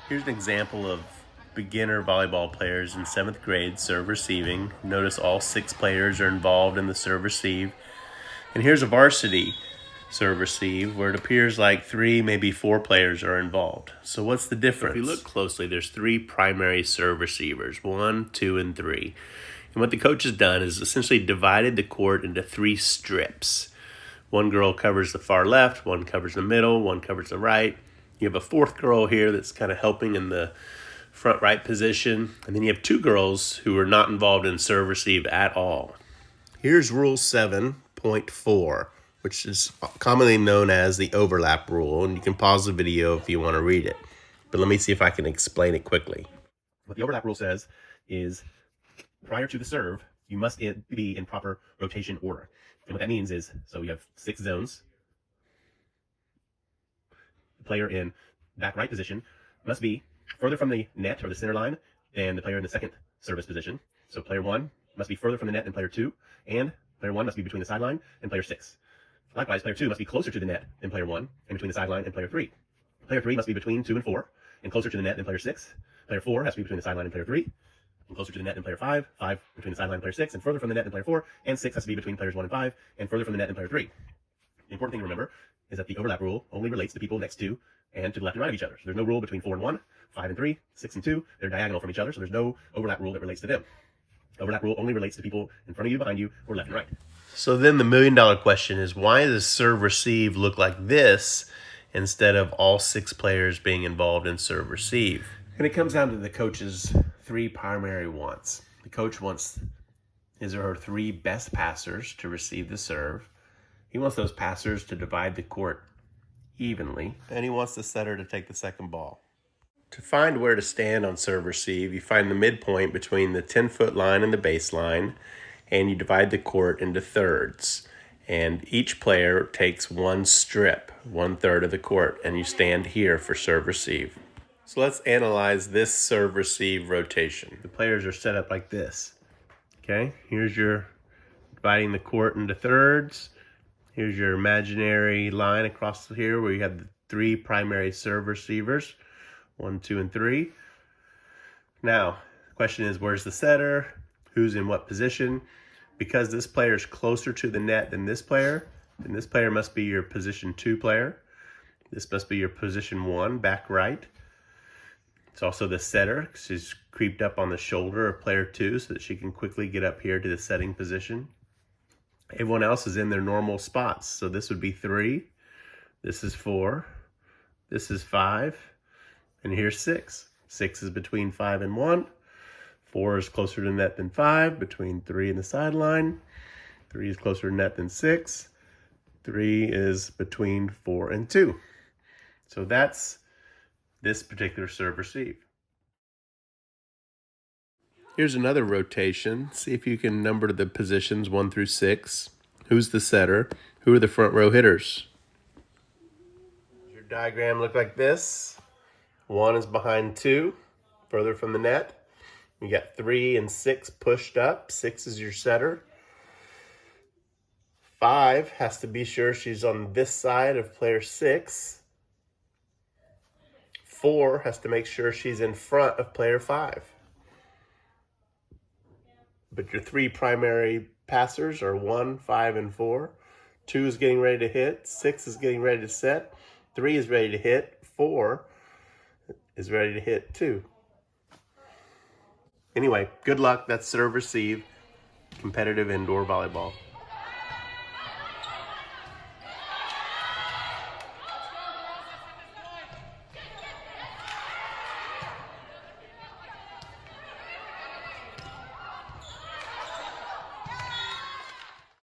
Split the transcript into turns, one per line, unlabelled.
Here's an example of beginner volleyball players in 7th grade serve receiving. Notice all 6 players are involved in the serve receive. And here's a varsity serve receive where it appears like 3, maybe 4 players are involved. So what's the difference? If you look closely, there's 3 primary serve receivers, 1, 2, and 3. And what the coach has done is essentially divided the court into 3 strips. One girl covers the far left, one covers the middle, one covers the right. You have a 4th girl here that's kind of helping in the front right position. And then you have 2 girls who are not involved in serve receive at all. Here's rule 7.4, which is commonly known as the overlap rule. And you can pause the video if you want to read it. But let me see if I can explain it quickly. What the overlap rule says is prior to the serve, you must be in proper rotation order. And what that means is, so you have 6 zones. The player in back right position must be further from the net or the center line than the player in the second service position. So player 1 must be further from the net than player 2, and player 1 must be between the sideline and player 6. Likewise, player 2 must be closer to the net than player 1, and between the sideline and player 3. Player 3 must be between 2 and 4, and closer to the net than player 6. Player 4 has to be between the sideline and player 3, and closer to the net than player 5, 5 between the sideline and player 6, and further from the net than player 4, and 6 has to be between players 1 and 5, and further from the net than player 3. The important thing to remember is that the overlap rule only relates to people next to and to the left and right of each other. So there's no rule between 4 and 1, 5 and 3, 6 and 2. They're diagonal from each other, so there's no overlap rule that relates to them. Overlap rule only relates to people in front of you, behind you, or left and right. So then the $1,000,000 question is, why does serve receive look like this instead of all 6 players being involved in serve receive? And it comes down to the coach's 3 primary wants. The coach wants his or her 3 best passers to receive the serve. He wants those passers to divide the court evenly, and he wants the setter to take the second ball. To find where to stand on serve receive, you find the midpoint between the 10-foot line and the baseline, and you divide the court into thirds. And each player takes 1 strip, 1/3 of the court, and you stand here for serve receive. So let's analyze this serve receive rotation. The players are set up like this. Okay, here's your dividing the court into thirds. Here's your imaginary line across here where you have the 3 primary serve receivers, 1, 2, and 3. Now, the question is, where's the setter? Who's in what position? Because this player is closer to the net than this player, then this player must be your position 2 player. This must be your position 1, back right. It's also the setter. She's creeped up on the shoulder of player 2 so that she can quickly get up here to the setting position. Everyone else is in their normal spots. So this would be 3. This is 4. This is 5. And here's 6. 6 is between 5 and 1. 4 is closer to net than 5, between 3 and the sideline. 3 is closer to net than 6. 3 is between 4 and 2. So that's this particular serve receive. Here's another rotation. See if you can number the positions 1 through 6. Who's the setter? Who are the front row hitters? Your diagram look like this. 1 is behind 2, further from the net. You got 3 and 6 pushed up. 6 is your setter. 5 has to be sure she's on this side of player 6. 4 has to make sure she's in front of player 5. But your 3 primary passers are 1, 5, and 4. 2 is getting ready to hit. 6 is getting ready to set. 3 is ready to hit. 4 is ready to hit too. Anyway, good luck. That's serve receive, competitive indoor volleyball.